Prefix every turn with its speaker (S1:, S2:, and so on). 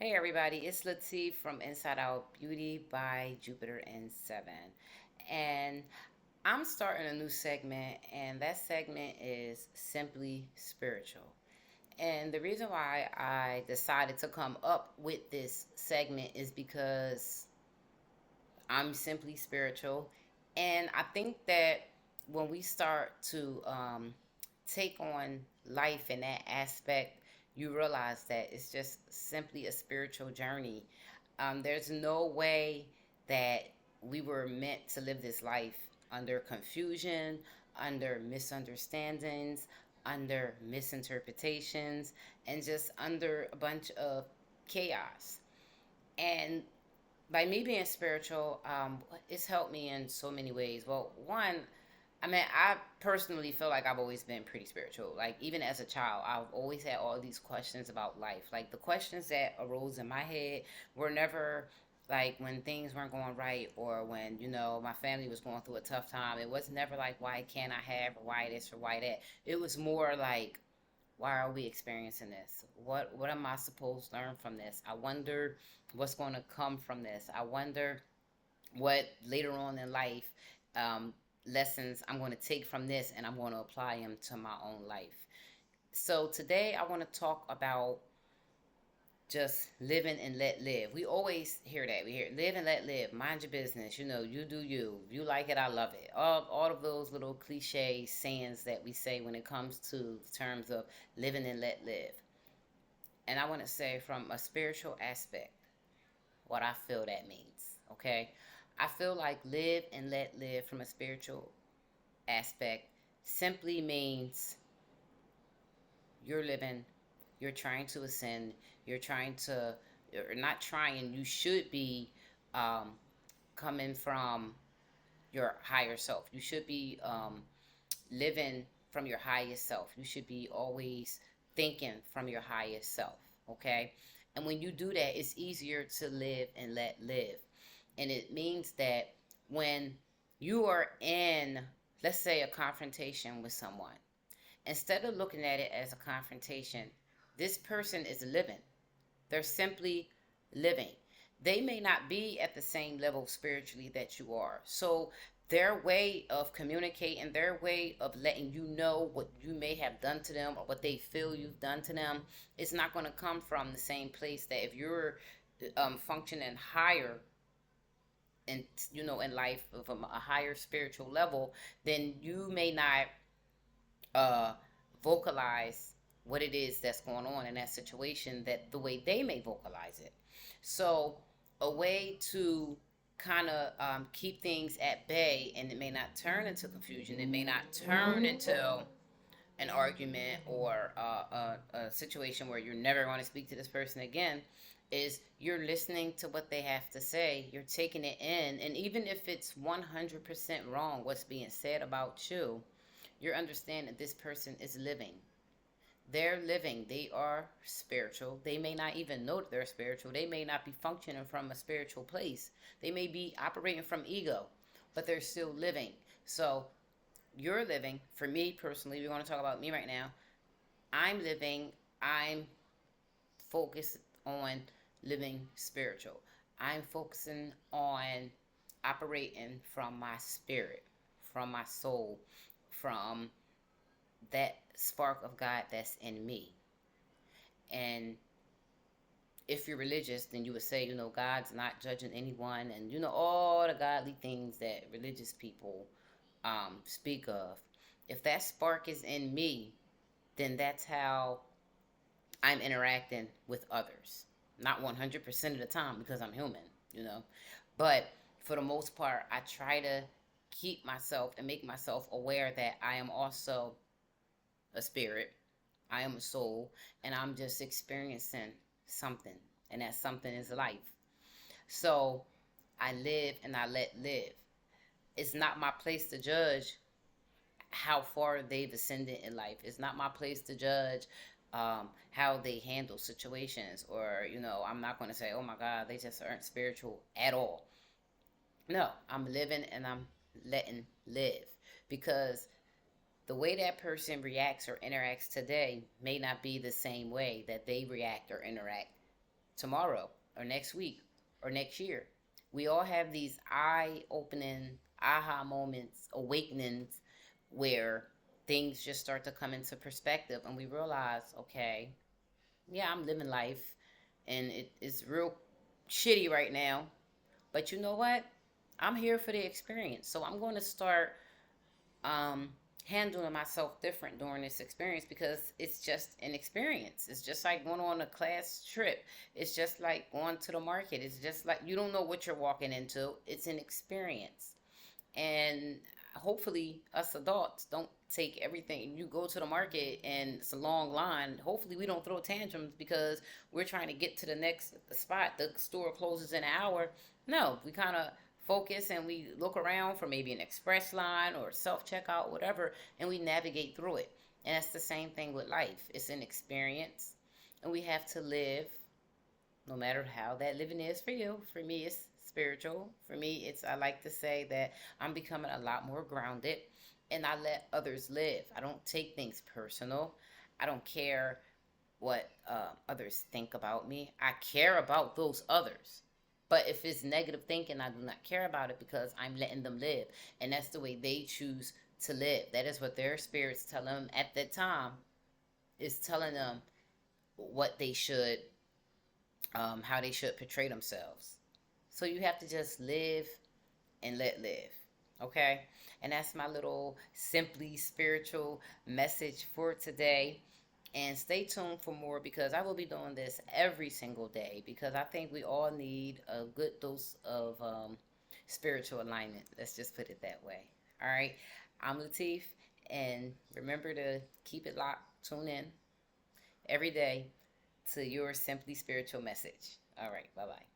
S1: Hey everybody, it's Latif from Inside Out Beauty by Jupiter and Seven. And I'm starting a new segment, and that segment is simply spiritual. And the reason why I decided to come up with this segment is because I'm simply spiritual. And I think that when we start to take on life in that aspect, you realize that it's just simply a spiritual journey. There's no way that we were meant to live this life under confusion, under misunderstandings, under misinterpretations, and just under a bunch of chaos. And by me being spiritual, it's helped me in so many ways. Well, one, I mean, I personally feel like I've always been pretty spiritual. Like, even as a child, I've always had all these questions about life. Like, the questions that arose in my head were never like when things weren't going right or when, my family was going through a tough time. It was never like, why can't I have, or why this, or why that. It was more like, why are we experiencing this? What am I supposed to learn from this? I wonder what's going to come from this. I wonder what later on in life um, lessons I'm going to take from this and I'm going to apply them to my own life. So today I want to talk about just living and let live. We always hear that. We hear live and let live. Mind your business. You do you. If you like it, I love it. All of those little cliche sayings that we say when it comes to terms of living and let live. And I want to say from a spiritual aspect, what I feel that means. Okay? I feel like live and let live from a spiritual aspect simply means you're living, you're trying to ascend, you're trying to, or not trying, you should be um, coming from your higher self. You should be living from your highest self. You should be always thinking from your highest self, okay? And when you do that, it's easier to live and let live. And it means that when you are in, let's say, a confrontation with someone, instead of looking at it as a confrontation, this person is living. They're simply living. They may not be at the same level spiritually that you are. So their way of communicating, their way of letting you know what you may have done to them or what they feel you've done to them, is not going to come from the same place that if you're functioning higher in in life from a higher spiritual level, then you may not uh, vocalize what it is that's going on in that situation that the way they may vocalize it. So a way to kind of keep things at bay, and it may not turn into confusion, it may not turn into an argument or a situation where you're never going to speak to this person again, is you're listening to what they have to say, you're taking it in, and even if it's 100% wrong what's being said about you, you're understanding that this person is living. They're living. They are spiritual. They may not even know that they're spiritual. They may not be functioning from a spiritual place. They may be operating from ego, but they're still living. So you're living. For me personally, we're going to talk about me right now. I'm living. I'm focused on living spiritual. I'm focusing on operating from my spirit, from my soul, from that spark of God that's in me. And if you're religious, then you would say, God's not judging anyone, and all the godly things that religious people speak of. If that spark is in me, then that's how I'm interacting with others. Not 100% of the time because I'm human. But for the most part, I try to keep myself and make myself aware that I am also a spirit, I am a soul, and I'm just experiencing something, and that something is life. So I live and I let live. It's not my place to judge how far they've ascended in life. It's not my place to judge how they handle situations, or I'm not going to say, oh my God, they just aren't spiritual at all. No, I'm living and I'm letting live, because the way that person reacts or interacts today may not be the same way that they react or interact tomorrow or next week or next year. We all have these eye opening aha moments, awakenings, where things just start to come into perspective and we realize, okay, yeah, I'm living life and it's real shitty right now. But you know what? I'm here for the experience. So I'm going to start um, handling myself different during this experience because it's just an experience. It's just like going on a class trip. It's just like going to the market. It's just like you don't know what you're walking into. It's an experience. And hopefully, us adults don't take everything. You go to the market and it's a long line. Hopefully, we don't throw tantrums because we're trying to get to the next spot. The store closes in an hour. No, we kind of focus and we look around for maybe an express line or self checkout, whatever, and we navigate through it. And that's the same thing with life. It's an experience, and we have to live no matter how that living is for you. For me, it's spiritual. For me, it's, I like to say that I'm becoming a lot more grounded and I let others live. I don't take things personal. I don't care what others think about me. I care about those others. But if it's negative thinking, I do not care about it because I'm letting them live. And that's the way they choose to live. That is what their spirits tell them at that time, is telling them what they should, how they should portray themselves. So you have to just live and let live. Okay? And that's my little simply spiritual message for today. And stay tuned for more because I will be doing this every single day because I think we all need a good dose of spiritual alignment. Let's just put it that way. All right? I'm Latif, and remember to keep it locked, tune in every day to your simply spiritual message. All right, bye bye.